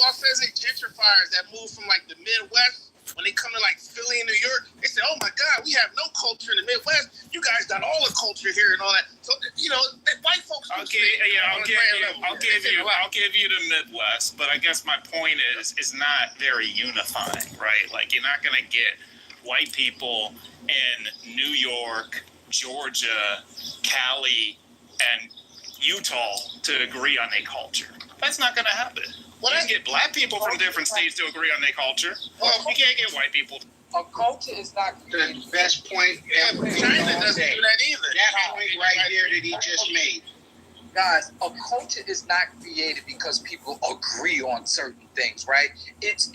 all says it, gentrifiers that move from like the Midwest. When they come to like Philly and New York, they say, "Oh my God, we have no culture in the Midwest. You guys got all the culture here and all that." So white folks. I'll give you the Midwest, but I guess my point is not very unifying, right? Like you're not gonna get white people in New York, Georgia, Cali, and Utah to agree on their culture. That's not gonna happen. Well, you can get black people from different states to agree on their culture. Well, you can't get white people. A culture is not the best point ever. China doesn't do that either. That point right here that he just made. Guys, a culture is not created because people agree on certain things, right? It's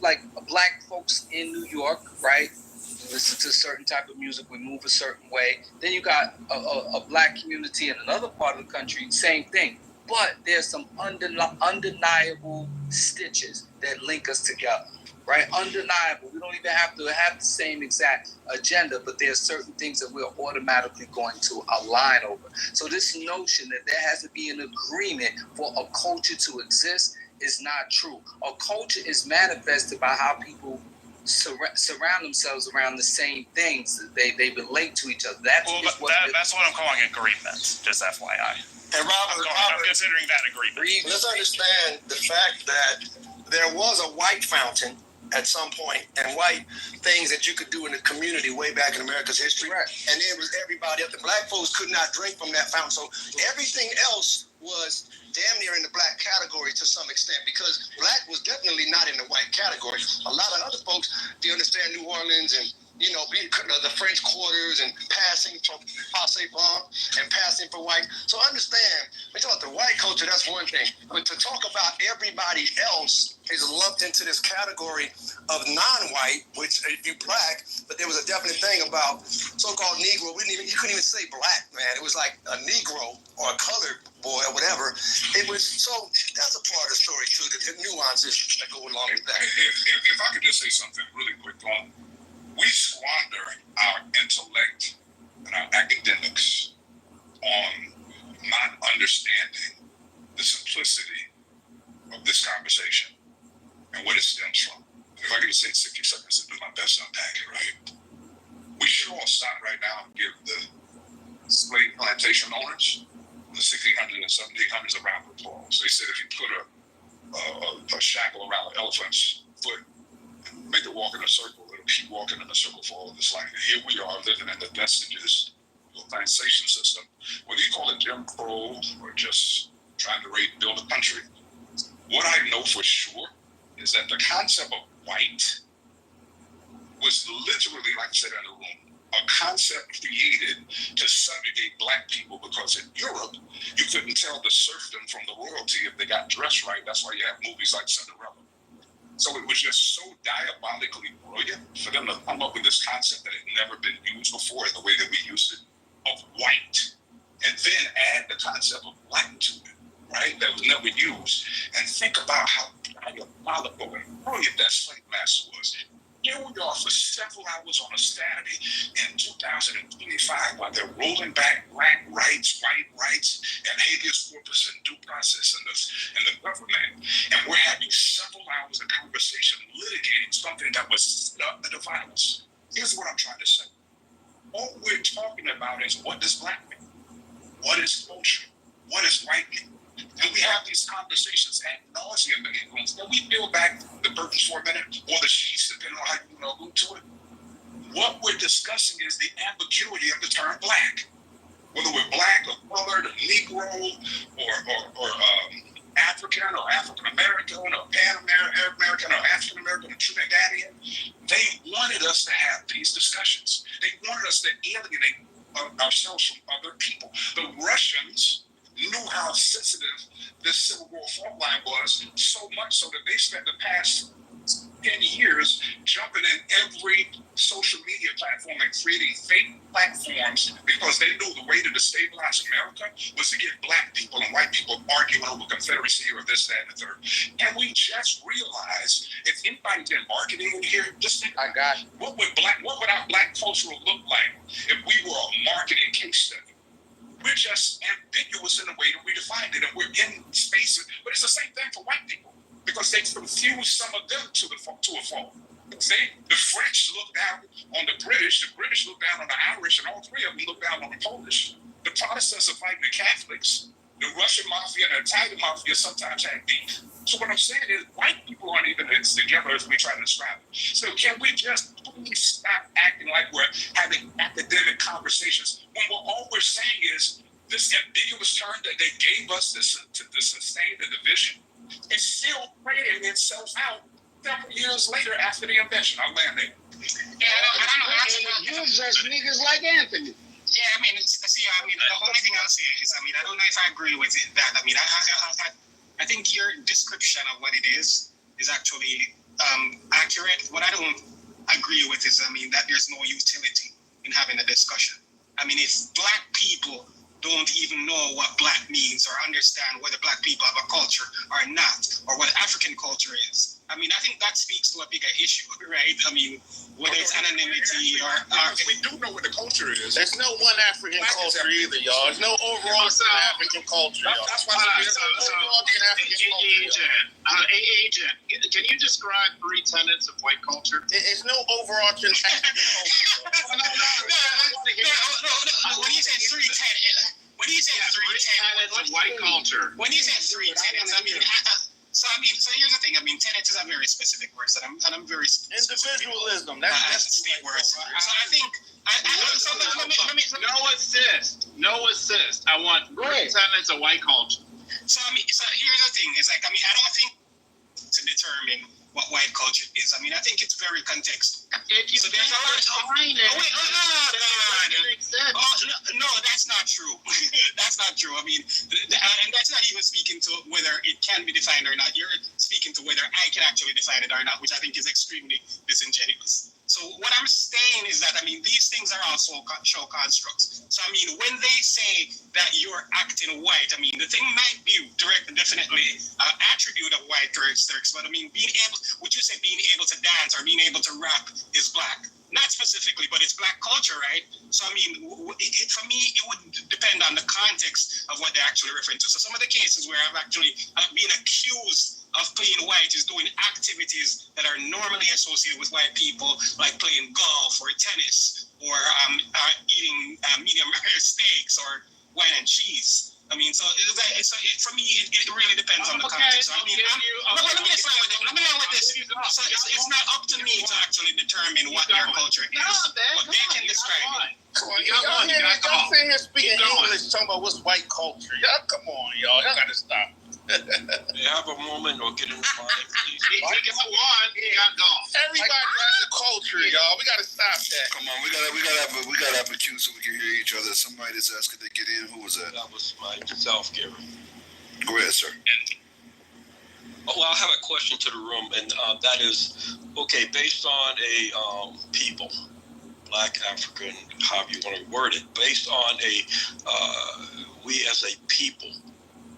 like black folks in New York, right? We listen to a certain type of music, we move a certain way. Then you got a black community in another part of the country, same thing. But there's some undeniable stitches that link us together, right? Undeniable. We don't even have to have the same exact agenda, but there's certain things that we're automatically going to align over. So this notion that there has to be an agreement for a culture to exist is not true. A culture is manifested by how people surround themselves around the same things. They relate to each other. That's what I'm calling agreement, just FYI. And Robert, I'm considering that agreement. Let's understand the fact that there was a white fountain at some point and white things that you could do in the community way back in America's history. Right. And it was everybody up. The black folks could not drink from that fountain. So everything else was damn near in the black category to some extent, because black was definitely not in the white category. A lot of other folks, do you understand New Orleans and the French quarters and passing from passe blanc and passing for white. So understand, we talk about the white culture, that's one thing. But to talk about everybody else is lumped into this category of non-white, which if you black, but there was a definite thing about so-called Negro. You couldn't even say black, man. It was like a Negro or a colored boy or whatever. It was, so that's a part of the story too, the nuances that go along with that. If I could just say something really quick on, we squander our intellect and our academics on not understanding the simplicity of this conversation and what it stems from. If I could just say 60 seconds to do my best to unpack it, right? We should all stop right now and give the slave plantation owners, the 1600s and 1700s, a round of applause. They said if you put a shackle around an elephant's foot and make it walk in a circle, keep walking in a circle for all of this life. And here we are living in the vestiges of a plantation system, whether you call it Jim Crow or just trying to build a country. What I know for sure is that the concept of white was literally, like I said in the room, a concept created to subjugate black people, because in Europe, you couldn't tell the serfdom from the royalty if they got dressed right. That's why you have movies like Cinderella. So it was just so diabolically brilliant for them to come up with this concept that had never been used before in the way that we use it, of white, and then add the concept of black to it, right? That was never used. And think about how diabolical and brilliant that slave master was. Here we are for several hours on a Saturday in 2025 while they're rolling back black rights, white rights, and habeas corpus and due process in the government. And we're having several hours of conversation litigating something that was the violence. Here's what I'm trying to say. All we're talking about is, what does black mean? What is culture? What is white mean? And we have these conversations ad nauseum in the rooms. Can we peel back the curtains for a minute, or the sheets, depending on how you want to allude to it? What we're discussing is the ambiguity of the term black. Whether we're black or colored or Negro or African or African American or Pan American or African American or Trinidadian, they wanted us to have these discussions. They wanted us to alienate ourselves from other people. The Russians knew how sensitive this Civil War fault line was, so much so that they spent the past 10 years jumping in every social media platform and creating fake platforms, because they knew the way to destabilize America was to get black people and white people arguing over Confederacy or this, that, and the third. And we just realized, if anybody's in marketing in here, just think, what would our black culture look like if we were a marketing case study? We're just ambiguous in the way that we define it, and we're in spaces. But it's the same thing for white people because they confuse some of them to a fault. See, the French look down on the British look down on the Irish, and all three of them look down on the Polish. The Protestants are fighting the Catholics. The Russian mafia and the Italian mafia sometimes have beef. So what I'm saying is white people aren't even as together as we try to describe it. So can we just please stop acting like we're having academic conversations when all we're saying is this ambiguous term that they gave us to sustain the division is still playing itself out several years later after the invention. I'll land there. Yeah, I don't know. You address niggas like Anthony. Yeah, I mean, the only thing I'll say is, I don't know if I agree with it, that. I think your description of what it is actually accurate. What I don't agree with is, that there's no utility in having a discussion. If black people don't even know what black means or understand whether black people have a culture or not, or what African culture is, I think that speaks to a bigger issue, right? Whether it's anonymity or we do know what the culture is. There's no one African culture either, y'all. There's no overall African culture, y'all. That's why there's no overall African culture. Agent, can you describe 3 tenets of white culture? It's no overarching African culture. No. When you say 3 tenets, of white culture. When you say 3 tenets, So here's the thing. Tenets is a very specific word, and I'm very individualism. That's a state word. So I think. No assist. I want 3 tenets of white culture. So here's the thing. It's like I don't think to determine what white culture is. I think it's very contextual. So there's a lot of no, that's not true. That's not true. And that's not even speaking to whether it can be defined or not. You're speaking to whether I can actually define it or not, which I think is extremely disingenuous. So what I'm saying is that, these things are also show constructs. So, when they say that you're acting white, the thing might be definitely an attribute of white characteristics, but would you say being able to dance or being able to rap is black? Not specifically, but it's black culture, right? So, for me, it would depend on the context of what they're actually referring to. So some of the cases where I've actually been accused of playing white is doing activities that are normally associated with white people, like playing golf or tennis or eating medium rare steaks or wine and cheese. For me, it really depends on the context. Let me end with this. So it's not up to me to actually determine what their culture is, but they can describe it. Y'all sitting here speaking English, talking about what's white culture. Y'all, come on, y'all gotta stop. You have a moment or get in the line, please. He got gone. Everybody has a culture, y'all. We gotta stop that. Come on, we gotta have a cue so we can hear each other. Somebody that's asking to get in. Who was that? That was myself, Gary. Go ahead, sir. Well, I have a question to the room, and that is, okay, based on a people, Black, African, however you want to word it, based on we as a people,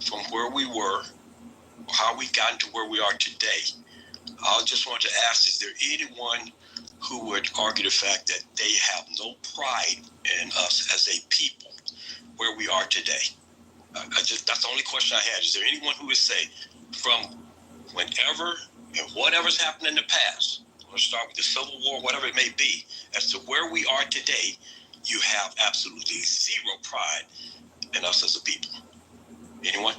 from where we were, how we got to where we are today, I just want to ask, is there anyone who would argue the fact that they have no pride in us as a people, where we are today? That's the only question I had. Is there anyone who would say, from whenever and whatever's happened in the past, let's start with the Civil War, whatever it may be, as to where we are today, you have absolutely zero pride in us as a people? Anyone?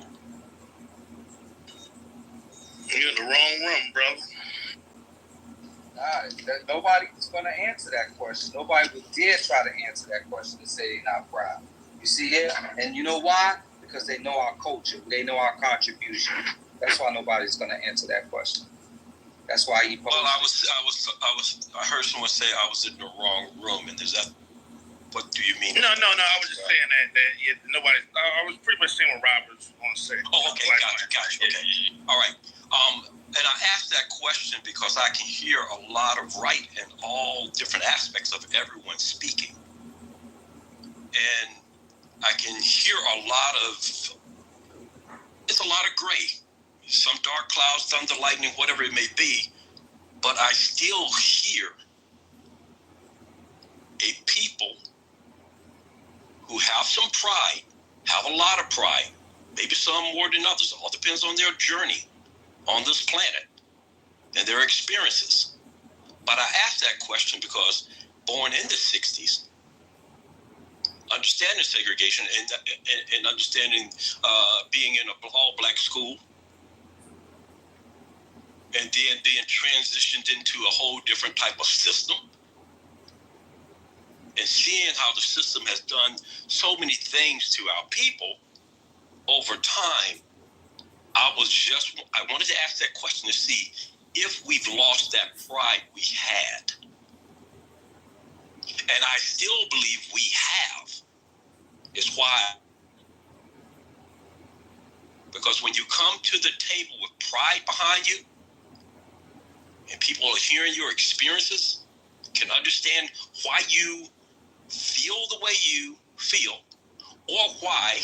You're in the wrong room, brother. Nobody's going to answer that question. Nobody would dare try to answer that question and say they're not proud. You see it? And you know why? Because they know our culture. They know our contribution. That's why nobody's going to answer that question. That's why he posed. Well, I heard someone say I was in the wrong room, and is that, what do you mean? No. I was just saying that nobody. I was pretty much saying what Rob was going to say. Oh, okay, gotcha. Okay, all right. And I asked that question because I can hear a lot of right in all different aspects of everyone speaking, and I can hear it's a lot of gray, some dark clouds, thunder, lightning, whatever it may be, but I still hear a people who have some pride have a lot of pride, maybe some more than others. It all depends on their journey on this planet and their experiences. But I asked that question because born in the 60s, understanding segregation and understanding being in a all-black school, and then being transitioned into a whole different type of system, and seeing how the system has done so many things to our people over time, I wanted to ask that question to see if we've lost that pride we had. And I still believe we have. It's why, because when you come to the table with pride behind you, and people are hearing your experiences, can understand why you feel the way you feel, or why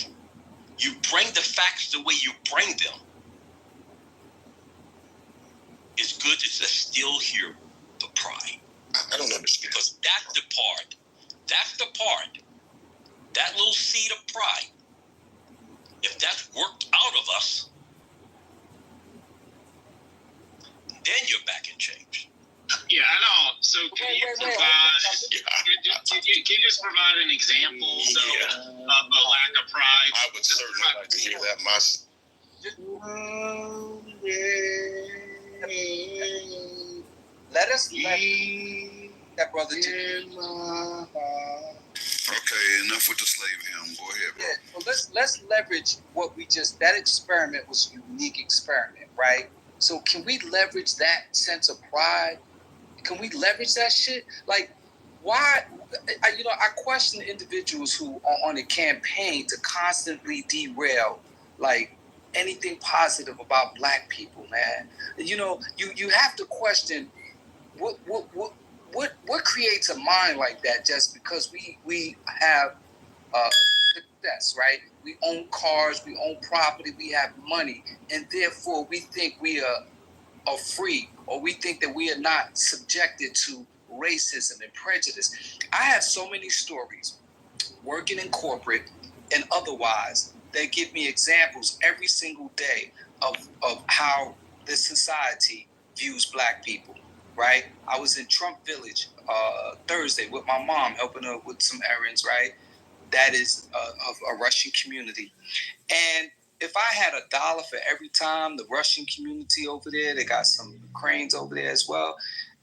you bring the facts the way you bring them, it's good to just still hear the pride. I don't understand. Because that's the part, that little seed of pride, if that's worked out of us, then you're back in change. Yeah, I know. So can you just provide an example of a lack of pride? I would certainly like to hear that myself. Let that brother do. Okay, enough with the slave hymn. Go ahead, bro. Yeah, well, let's leverage what that experiment was a unique experiment, right? So can we leverage that sense of pride? Can we leverage that shit? Like, why? I question individuals who are on a campaign to constantly derail, like, anything positive about black people, man. You have to question what creates a mind like that just because we have success, right? We own cars, we own property, we have money, and therefore we think we are free, or we think that we are not subjected to racism and prejudice. I have so many stories working in corporate and otherwise that give me examples every single day of how this society views black people, right? I was in Trump Village Thursday with my mom, helping her with some errands, right? That is of a Russian community. And if I had $1 for every time the Russian community over there, they got some Ukrainians over there as well,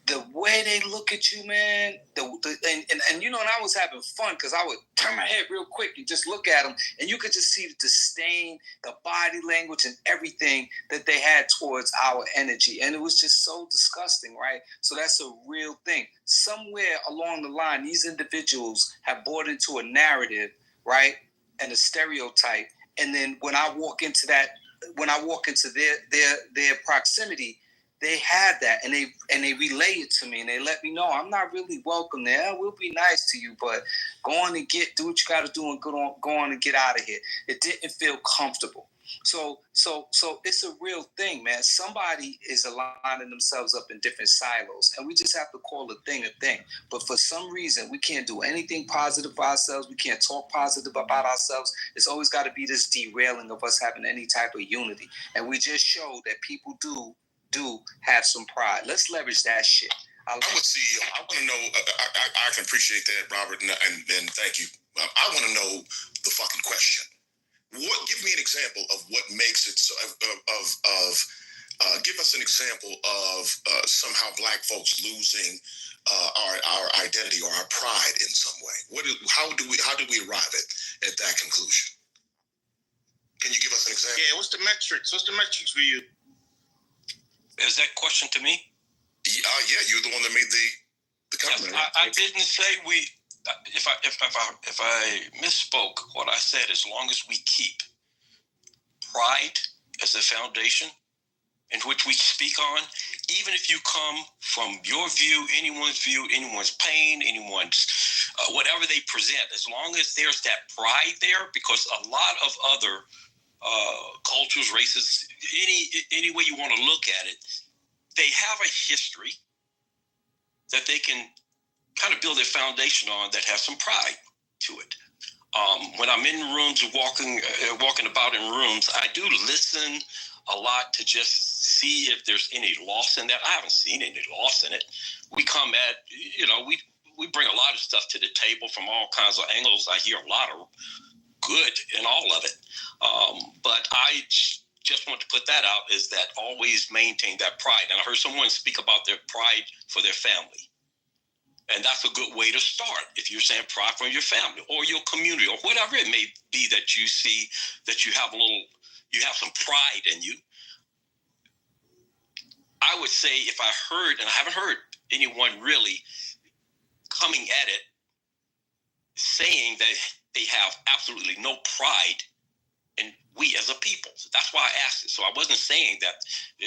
the way they look at you, man, and I was having fun because I would turn my head real quick and just look at them, and you could just see the disdain, the body language, and everything that they had towards our energy, and it was just so disgusting, right? So that's a real thing. Somewhere along the line, these individuals have bought into a narrative, right, and a stereotype, and then when I walk into their proximity, they had that, and they relay it to me, and they let me know I'm not really welcome there. We'll be nice to you, but go on and do what you got to do, and go on and get out of here. It didn't feel comfortable. So it's a real thing, man. Somebody is aligning themselves up in different silos, and we just have to call a thing a thing. But for some reason, we can't do anything positive for ourselves. We can't talk positive about ourselves. It's always got to be this derailing of us having any type of unity, and we just show that people do have some pride. Let's leverage that shit. I want to know, I can appreciate that, Robert, and thank you. I want to know the fucking question. Give me an example of what makes it so, give us an example of somehow black folks losing our identity or our pride in some way. How do we arrive at that conclusion? Can you give us an example? Yeah, what's the metrics? What's the metrics for you? Is that question to me? Yeah, you're the one that made the comment. Yes, I didn't say we. If I misspoke, what I said, as long as we keep pride as the foundation in which we speak on, even if you come from your view, anyone's pain, anyone's whatever they present, as long as there's that pride there, because a lot of other cultures, races, any way you want to look at it, they have a history that they can kind of build their foundation on that has some pride to it. When I'm in rooms, walking about in rooms, I do listen a lot to just see if there's any loss in that. I haven't seen any loss in it. We come at, we bring a lot of stuff to the table from all kinds of angles. I hear a lot of good in all of it. But I just want to put that out, is that always maintain that pride. And I heard someone speak about their pride for their family. And that's a good way to start. If you're saying pride from your family or your community or whatever it may be that you see that you have some pride in you. I would say if I heard, and I haven't heard anyone really coming at it saying that they have absolutely no pride in we as a people. So that's why I asked it. So I wasn't saying that.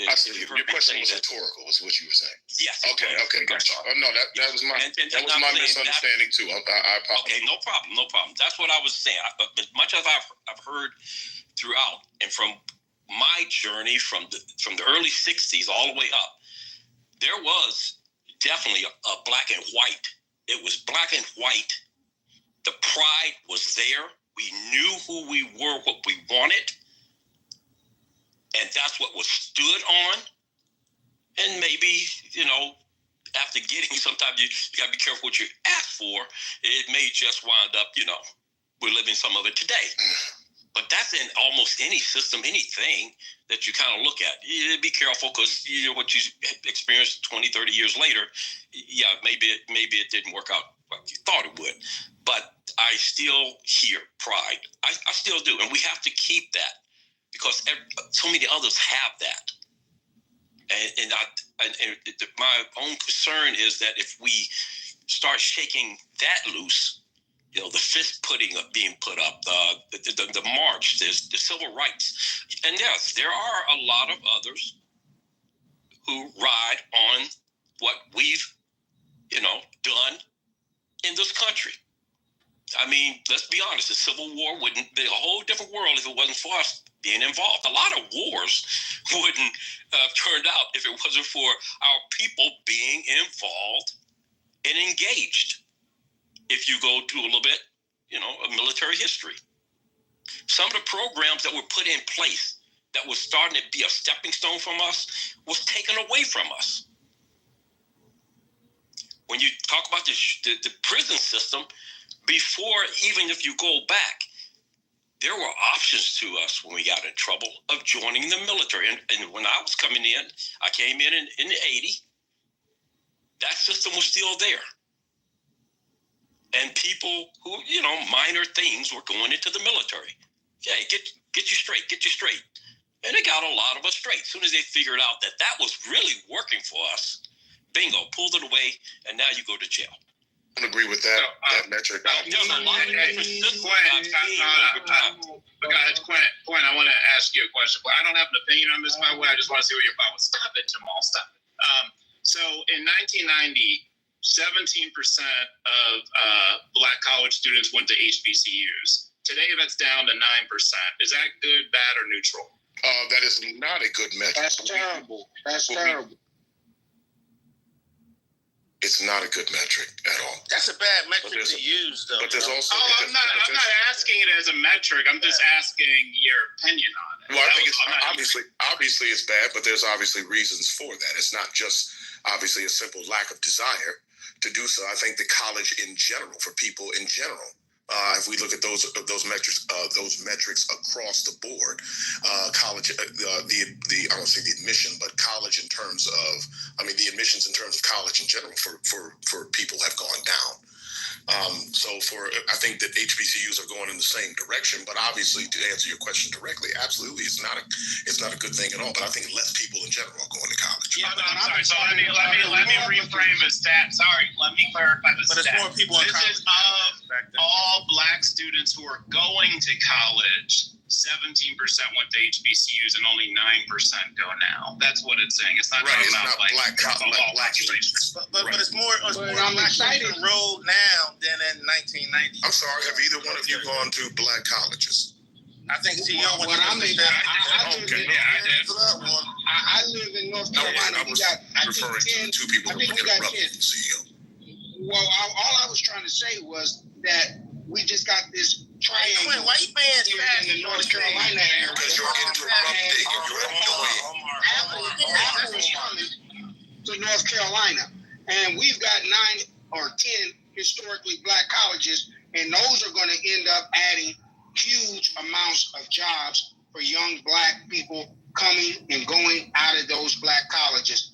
Absolutely. Your question was rhetorical, is what you were saying. Yes. Okay, gotcha. Oh, no, that was my misunderstanding too. I apologize. Okay, no problem. That's what I was saying. As much as I've heard throughout, and from my journey from the early 60s all the way up, there was definitely a black and white. It was black and white. The pride was there. We knew who we were, what we wanted, and that's what was stood on. And maybe, after getting, sometimes you got to be careful what you ask for. It may just wind up, we're living some of it today. But that's in almost any system, anything that you kind of look at. Be careful, because what you experienced 20, 30 years later, maybe it didn't work out like you thought it would. But I still hear pride. I still do. And we have to keep that, because so many others have that. And my own concern is that if we start shaking that loose, the fist being put up, the march, there's the civil rights. And yes, there are a lot of others who ride on what we've, done in this country. I mean, let's be honest, the Civil War wouldn't be a whole different world if it wasn't for us being involved. A lot of wars wouldn't have turned out if it wasn't for our people being involved and engaged. If you go to a little bit, of military history. Some of the programs that were put in place that was starting to be a stepping stone from us was taken away from us. When you talk about the prison system, before, even if you go back, there were options to us when we got in trouble of joining the military. And when I was coming in, I came in the 80s, that system was still there. And people who, minor things were going into the military. Yeah, get you straight. And they got a lot of us straight. As soon as they figured out that was really working for us, bingo, pulled it away, and now you go to jail. I don't agree with that metric. Quinn, I want to ask you a question. I don't have an opinion on this, by the way. I just want to see what your thought was. Stop it, Jamal. Stop it. So in 1990, 17% of Black college students went to HBCUs. Today, that's down to 9%. Is that good, bad, or neutral? That is not a good metric. That's terrible. Terrible. It's not a good metric at all. That's a bad metric to use, though. But there's also. I'm not asking it as a metric. I'm just asking your opinion on it. Well, I think it's obviously it's bad, but there's obviously reasons for that. It's not just obviously a simple lack of desire to do so. I think the college in general, for people in general, if we look at those metrics across the board, college, I don't say the admission, but college in terms of, the admissions in terms of college in general for people have gone down. I think that HBCUs are going in the same direction, but obviously, to answer your question directly, absolutely, it's not a good thing at all. But I think less people in general are going to college. Yeah, but I'm sorry. So let me reframe the stat. Sorry, let me clarify the stat. But it's more people in college. This is of all Black students who are going to college, 17% went to HBCUs and only 9% go now. That's what it's saying. It's not right. It's not like black students. But it's more Black students enrolled now than in 1990. I'm sorry. Have either one of you gone to Black colleges? I think CEO went to I live in North Carolina. I was referring to the two people who were interrupted, CEO. Well, all I was trying to say was that we just got this triangle. Why you banned here fast in the North Carolina area. Because you're getting interrupted and you're annoying. Apple is coming to North Carolina, and we've got 9 or 10 historically black colleges, and those are going to end up adding huge amounts of jobs for young black people coming and going out of those black colleges,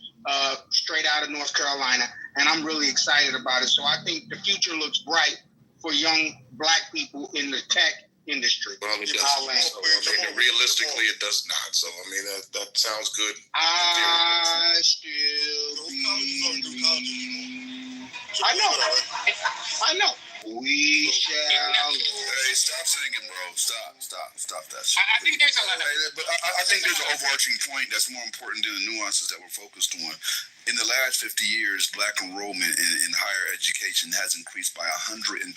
straight out of North Carolina, and I'm really excited about it. So I think the future looks bright for young black people in the tech industry. Well, it doesn't. Realistically, it does not. So, I mean, that sounds good. I still I know. We shall. Hey, stop singing, bro. Stop that shit. I think there's a lot of... But I think there's an overarching point that's more important than the nuances that we're focused on. In the last 50 years, black enrollment in higher education has increased by 125%.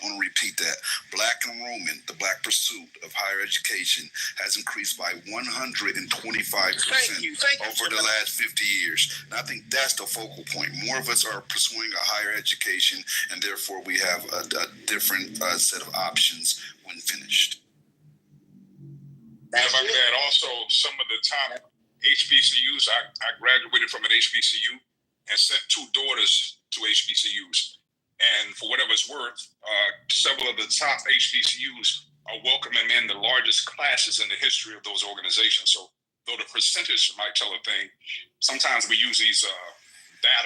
I want to repeat that. Black enrollment, the black pursuit of higher education, has increased by 125% over the last 50 years. And I think that's the focal point. More of us are pursuing a higher education, and therefore we have a different set of options when finished. If I could add also some of the top HBCUs, I graduated from an HBCU and sent 2 daughters to HBCUs. And for whatever it's worth, several of the top HBCUs are welcoming in the largest classes in the history of those organizations. So though the percentage might tell a thing, sometimes we use these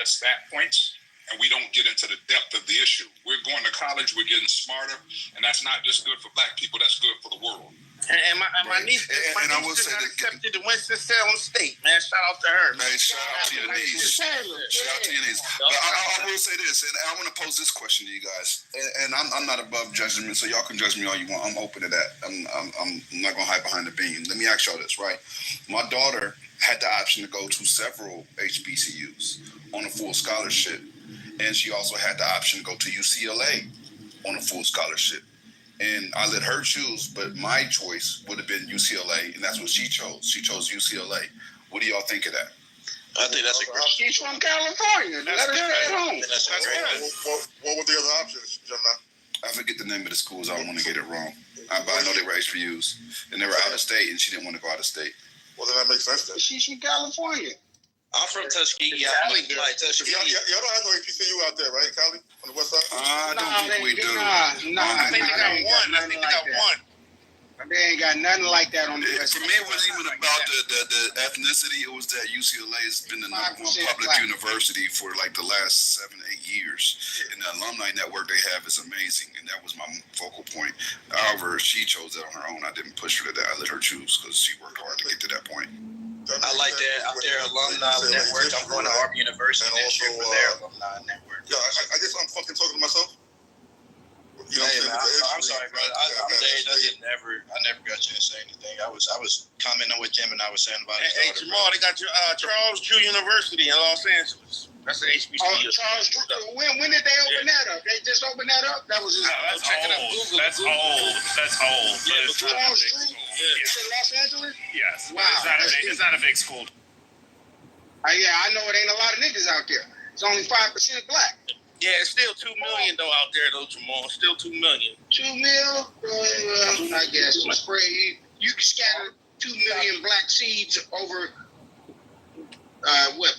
stat points, and we don't get into the depth of the issue. We're going to college, we're getting smarter, and that's not just good for black people, that's good for the world. And my niece got accepted to Winston-Salem State, man. Shout out to her. Man, shout out to your niece. Shout out to your niece. But I will say this, and I want to pose this question to you guys. And I'm not above judgment, so y'all can judge me all you want. I'm open to that. I'm not going to hide behind the beam. Let me ask y'all this, right? My daughter had the option to go to several HBCUs on a full scholarship, and she also had the option to go to UCLA on a full scholarship. And I let her choose, but my choice would have been UCLA, and that's what she chose. She chose UCLA. What do y'all think of that? I think that's a great. She's from California. Let her stay at home. That's great. What were the other options, Gemini? I forget the name of the schools. I don't want to get it wrong. But I know they were HBUs, and they were out of state, and she didn't want to go out of state. Well, then that makes sense then. She's from California. I'm from Tuskegee. Y'all don't have no HBCU out there, right, Cali? On the west side? I don't think we do. I think they got one. They ain't got nothing like that on the west side. For me, it wasn't even about the ethnicity. It was that UCLA has been the number one public university for like the last 7-8 years. And the alumni network they have is amazing. And that was my focal point. However, she chose that on her own. I didn't push her to that. I let her choose because she worked hard to get to that point. I like that out there alumni network. I'm going to Auburn University next year for their alumni network. Yeah, I guess I'm fucking talking to myself. You know, hey, man, I'm sorry, bro. I'm Dave. I never got you to say anything. I was commenting on what Jim and I was saying about it. Hey, Jamal, they got your Charles Drew University in Los Angeles. That's an HBCU. Charles Drew. When did they open that up? They just opened that up? That was just That's old. Yeah, Charles Drew in Los Angeles? Yes. Wow. It's not a big school. Yeah, I know it ain't a lot of niggas out there. It's only 5% black. Yeah, it's still 2 million though out there though, Jamal. Still 2 million. 2 mil? I guess. You can scatter 2 million black seeds over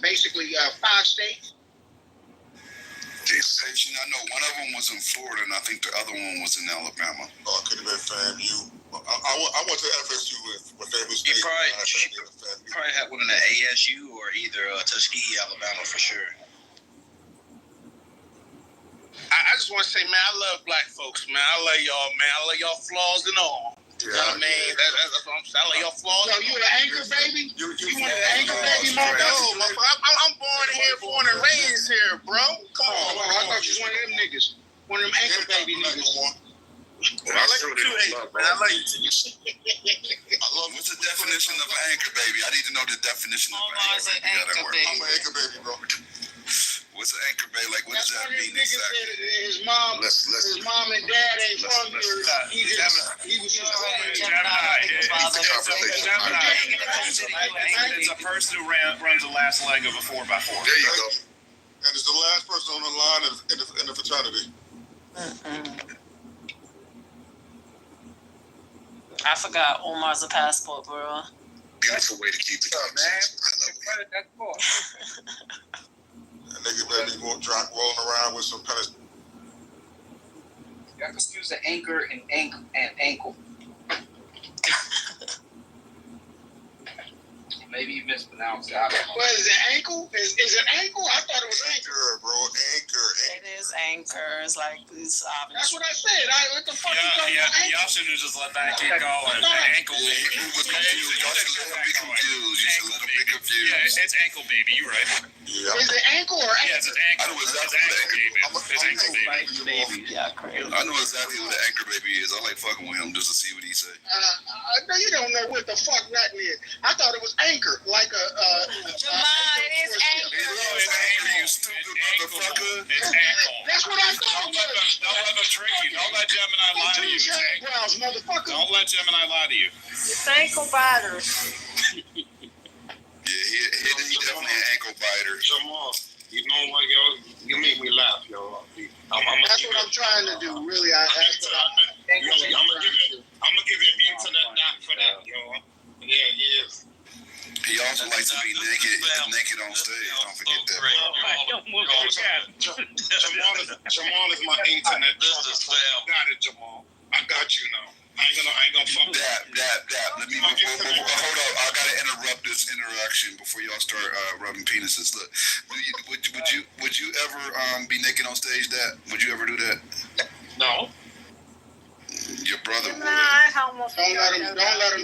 basically 5 states? I know one of them was in Florida, and I think the other one was in Alabama. Oh, it could have been FAMU. I went to FSU with FAMU State. She probably had one in the ASU or either Tuskegee, Alabama for sure. I just want to say, man, I love black folks, man. I love y'all, man. I love y'all flaws and all. You know what I mean? That's what I'm saying. I love y'all flaws. So you an anchor baby? You want an anchor baby, mother? No, I'm born here, born and raised here, bro. Come on. I thought you was one of them niggas. One of them anchor baby niggas. I like you too, man. I like you. What's the definition of an anchor baby? I need to know the definition of an anchor baby. I'm an anchor baby, bro. What's an anchor baby? Like, what does that mean exactly? His mom and dad ain't from here. He was just It's a person who runs the last leg of a 4x4. There you go. And it's the last person on the line in the fraternity. I forgot Omar's a passport, bro. Beautiful way to keep the conversation. I love it. That nigga better be rolling around with some kind of. Y'all confuse the anchor and ankle. Maybe you mispronounced it. What is it, ankle? Is it ankle? I thought it was ankle. Anchor, bro. Anchor. It is anchor. It's like it's That's what I said. What the fuck Y'all should have just let that keep going. Ankle baby. Y'all should let them be confused. You should let them be confused. Yeah, it's ankle baby. You right. Yeah. Is it ankle or ankle? Yes, it's ankle. I know exactly what ankle baby. It's ankle baby. Yeah, crazy. I know exactly what the anchor baby is. I like fucking with him just to see what he say. No, you don't know what the fuck nothing is. I thought it was anchor, like a. Jamal, it is anchor. It's anchor, you stupid motherfucker. It's ankle. That's what I thought. Don't let them trick you. Don't let Gemini lie to you. Brows, motherfucker. Don't let Gemini lie to you. It's ankle biters. Yeah, he definitely an ankle biter. Jamal, you know what, yo? You make me laugh, yo. That's what I'm trying to do, really. I'm gonna give you an internet knock for that, yo. Yeah. He also likes to be naked on stage. Don't forget that. Jamal is my internet. Got it, Jamal. I got you now. I ain't gonna fuck Dap. Let me hold up. I gotta interrupt this interaction before y'all start rubbing penises. Look, would you ever be naked on stage? Dap? Would you ever do that? No. Your brother would. Don't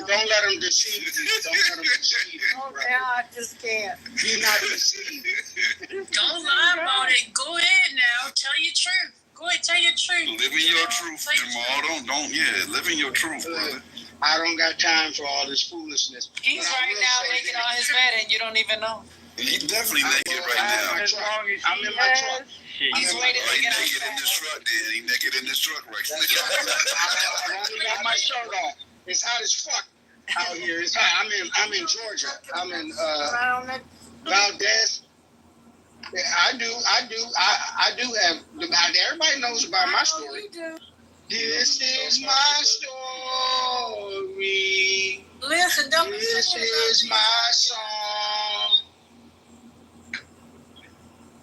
let him deceive you. Don't let him deceive you. I just can't. You're not deceived. Don't lie about it. Go ahead now. Tell your truth. Go ahead, tell your truth. Living your truth, Jamal. Living your truth, brother. I don't got time for all this foolishness. He's right now naked on his bed and you don't even know. He's definitely naked right now. I'm in my truck. He's waiting to get naked in this truck, then. He's naked in this truck right now. I only got my shirt on. It's hot as fuck out here. It's hot. I'm in Georgia. I'm in Valdez. I do have. Everybody knows about my story. This is my story. Listen, don't be This is my song.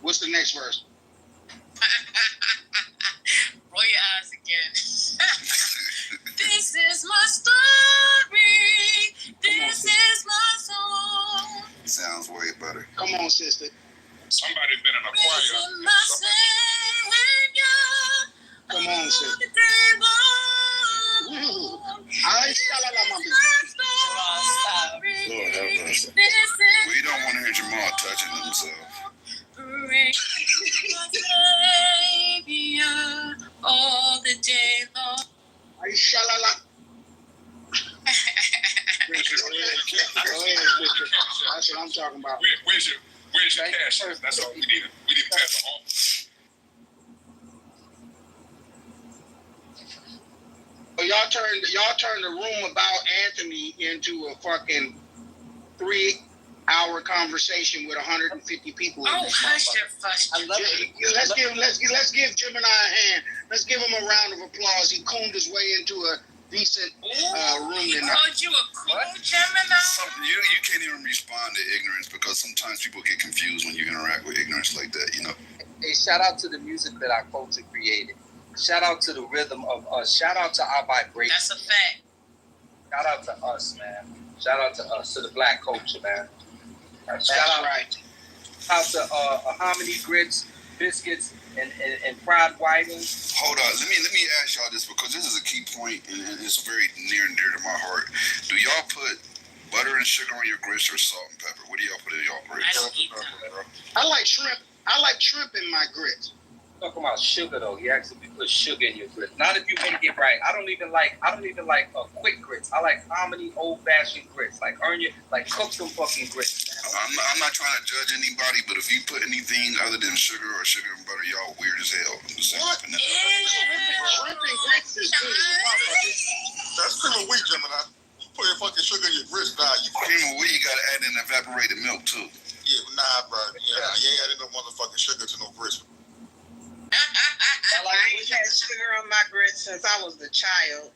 What's the next verse? Roll your eyes again. This is my story. This is my song. Sounds way better. Come on, sister. Somebody been in a choir. Come on, sister. Lord have mercy. We don't want to hear Jamal touching himself. All the day long. That's what I'm talking about. Where's your cash? That's all we need. We need to pass the home. Y'all turned the room about Anthony into a fucking 3-hour conversation with 150 people. Oh, hush your fuss. I love it. Let's give Gemini a hand. Let's give him a round of applause. He combed his way into a decent room He tonight. called you a cool Gemini? You can't even respond to ignorance because sometimes people get confused when you interact with ignorance like that, you know. Hey, shout out to the music that our culture created. Shout out to the rhythm of us. Shout out to our vibration. That's a fact. Shout out to us, man. Shout out to us, to the black culture, man. Shout out to Harmony Grits, Biscuits, and Fried Whiting. Hold on, let me ask y'all this because this is a key point and it's very near and dear to my heart. Do y'all put butter and sugar on your grits or salt and pepper? What do y'all put in y'all grits? I don't eat them. I like shrimp. I like shrimp in my grits. Talking about sugar though, you actually put sugar in your grits. Not if you make it right. I don't even like quick grits. I like Harmony old fashioned grits. Like cook them fucking grits. I'm not trying to judge anybody, but if you put anything other than sugar or sugar and butter, y'all weird as hell. What? Shrimp and grits is good. That's cream of wheat, Gemini. Put your fucking sugar in your grits, nah. Cream of wheat, you gotta add in evaporated milk too. Yeah, nah, bro. Yeah, you ain't adding no motherfucking sugar to no grits. ain't had sugar on my grits since I was a child.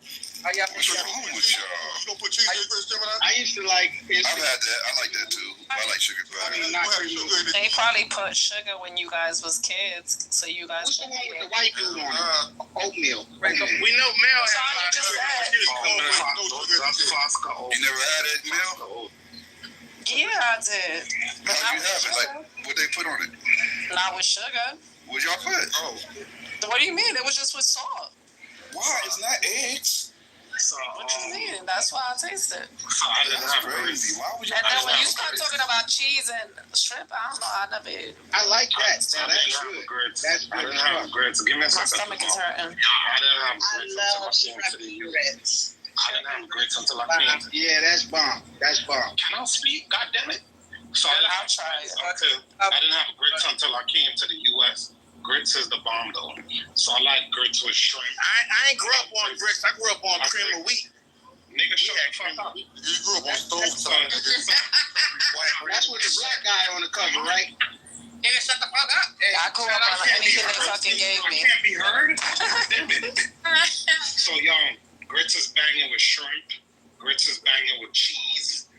What's wrong with y'all? You gonna put cheese in your grits, Gemini? I used to like. I've had that. I like that too. I like sugar pie. Not sugar in it. They probably put sugar when you guys was kids, so you guys. What's the one with the white dude on it? Oatmeal. We know Mel has Sorry, you just said. You never had it, Mel? Yeah, I did. But How'd not you with have it? sugar. Like, what they put on it? Not with sugar. What y'all put? Oh, What do you mean? It was just with salt. Why? It's not eggs. So, What you mean? That's why I tasted. I didn't That's have crazy. grits. Why would you? And then when you have start grits. talking about cheese and shrimp, I don't know. I never ate. I like that. Now, I that's didn't good. have grits. That's I good didn't have stuff. grits. Give me a My second. stomach is hurting. I didn't have I grits love until I came to shrimp the U.S. grits. I didn't have grits until I came to Yeah, that's bomb. That's bomb. Can I speak? God damn it. So I didn't I'll try it. I didn't have grits until I came to the U.S. Grits is the bomb though. So I like grits with shrimp. I ain't grew up on grits. I grew up on cream of wheat. Nigga, shut the fuck up. you grew up on stovetop, nigga. That's with the black guy on the cover, right? Nigga, shut the fuck up. Hey, I grew up on anything they fucking gave I me. can't be heard. Damn it. So y'all, grits is banging with shrimp. Grits is banging with cheese.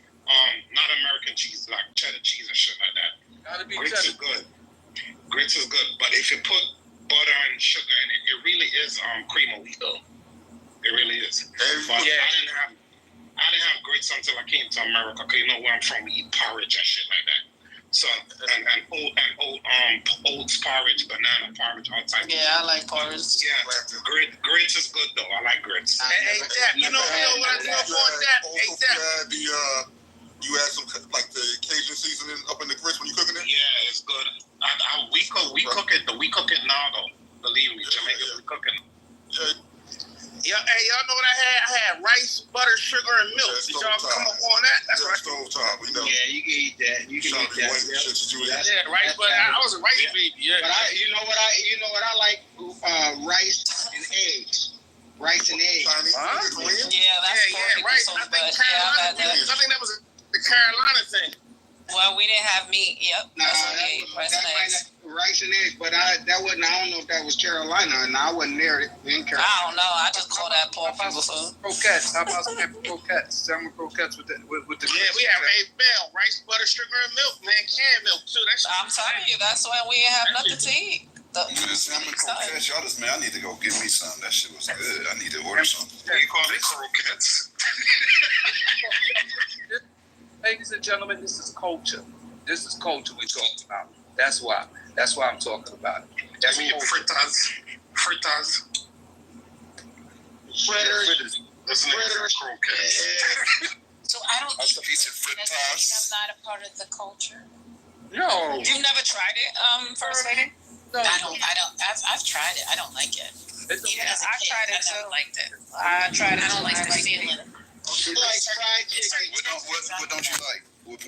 Not American cheese, like cheddar cheese and shit like that. Gotta be Grits is good. Grits is good, but if you put butter and sugar in it, it really is cream of wheat though. It really is. But Yeah. I didn't have grits until I came to America. Cause you know where I'm from, we eat porridge and shit like that. So oats porridge, banana porridge, all types. Yeah, I like porridge. Yeah, grits is good though. I like grits. Hey, Dap, you know what I grew up on, Dap? Hey, Dap. You add some like the Cajun seasoning up in the grits when you cooking it. Yeah, it's good. We cook it though. We cook it now though. Believe me, Jamaica, we cooking. Yeah, hey, y'all know what I had? I had rice, butter, sugar, and milk. Did y'all come up on that? That's right. Stovetop, we know. Yeah, you can eat that. You can eat that. Yeah, rice, but I was a rice baby. Yeah. But you know what I like? Rice and eggs. Rice and eggs. Chinese, Korean? Yeah, that's rice. so I good. think Yeah, I've had Carolina. that. I think that was the Carolina thing. Well, we didn't have meat. Yep. Nah, That's what we ate. Rice and eggs. Rice and eggs, but I don't know if that was Carolina or not. I wasn't there in Carolina. I don't know. I just call that poor people food. Croquettes. How about some croquettes? Salmon croquettes with the Yeah, we have Bell, rice, butter, sugar, and milk, man. Canned milk too. That's I'm telling you, that's when we didn't have nothing to eat. Salmon croquettes, y'all just, man, I need to go get me some. That shit was good. I need to order some. You call it croquettes? Ladies and gentlemen, this is culture. This is culture we're talking about. That's why I'm talking about it. That's fritters. Fritters. Croquettes. So I don't That's a piece of I'm fritters. not a part of the culture. No. You've never tried it, First Lady? No. I've tried it. I don't like it. Even as a kid, tried it I never too. liked it. I tried it. I don't like the feeling. You like fried chicken. What don't you like? What